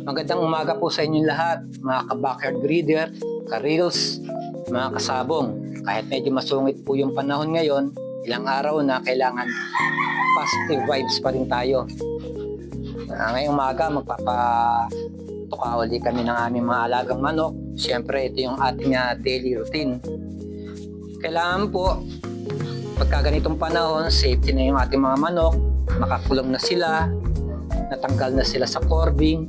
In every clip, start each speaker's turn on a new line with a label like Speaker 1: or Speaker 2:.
Speaker 1: Magandang umaga po sa inyong lahat, mga ka-backyard breeder, ka-reels, mga kasabong. Kahit medyo masungit po yung panahon ngayon, ilang araw na kailangan positive vibes pa rin tayo. Ngayong umaga, magpapatuka uli kami ng aming mga alagang manok. Siyempre, ito yung ating daily routine. Kailangan po, pagka ganitong panahon, safety na yung ating mga manok, makakulong na sila, natanggal na sila sa corbing,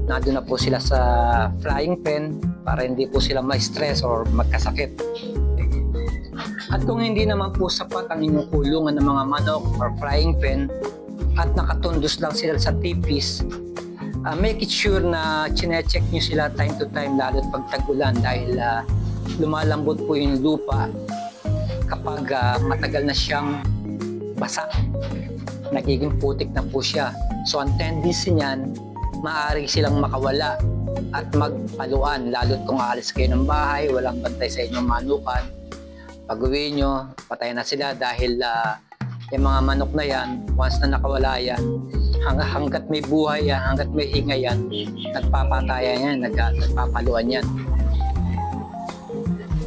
Speaker 1: nandun na po sila sa flying pen para hindi po sila ma-stress or magkasakit. At kung hindi naman po sapat ang inyong kulungan ng mga manok or flying pen at nakatundos lang sila sa tipis, make it sure na chine-check nyo sila time to time lalo't pag tag-ulan dahil lumalambot po yung lupa kapag matagal na siyang basa. Nagiging putik na po siya. So ang tendency niyan, maaari silang makawala at magpaluan lalo't kung aalis kayo ng bahay, walang bantay sa inyong manukan. Pag-uwi nyo, patay na sila dahil yung mga manok na yan, once na nakawala yan, hanggat may buhay yan, hanggat may hinga yan, nagpapatayan yan, nagpapaluan yan.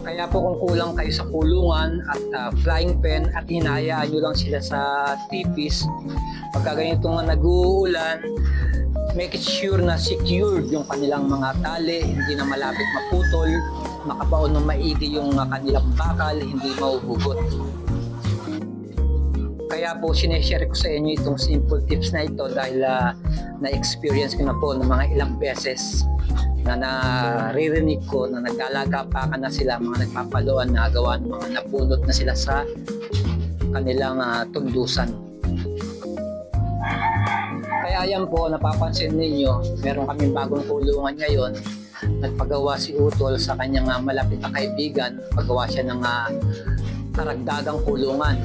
Speaker 1: Kaya po kung kulang kayo sa kulungan at flying pen at hinahayaan nyo lang sila sa tipis, pagka ganito nga nag-uulan, make it sure na secured yung kanilang mga tali, hindi na malapit maputol, makabaon ng maigi yung kanilang bakal, hindi mahuhugot. Kaya po sineshare ko sa inyo itong simple tips na ito dahil na-experience ko na po ng mga ilang beses na naririnig ko na nag-alaga pa na sila, mga nagpapaluan na gawa ng mga napunot na sila sa kanilang tundusan. Kaya yan po, napapansin ninyo, meron kaming bagong kulungan ngayon. Nagpagawa si Utol sa kanyang malapit na kaibigan, paggawa siya ng karagdagang kulungan.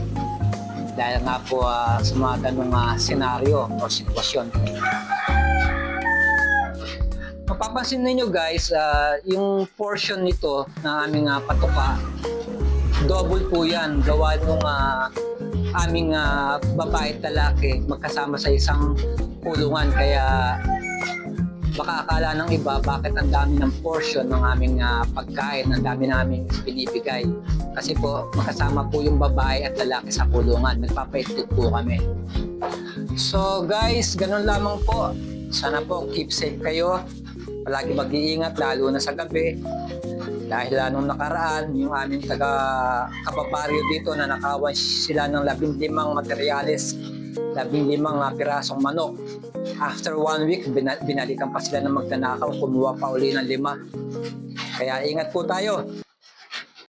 Speaker 1: Dahil nga po sa mga ganong senaryo o sitwasyon. Mapapansin ninyo guys, yung portion nito na aming patuka, double po yan. Gawa nung aming babae at lalaki magkasama sa isang kulungan. Kaya baka akala ng iba bakit ang dami ng portion ng aming pagkain, ang dami naming binibigay. Kasi po magkasama po yung babae at lalaki sa kulungan. Nagpapaitlog po kami. So guys, ganun lamang po. Sana po keep safe kayo. Palagi mag-iingat lalo na sa gabi. Dahil nung nakaraan, yung aming kababaryo dito na nakawan sila ng 15 materyales, 15 pirasong manok. After 1 week, binalikan pa sila ng magnanakaw, kumuha pa uli ng 5. Kaya ingat po tayo.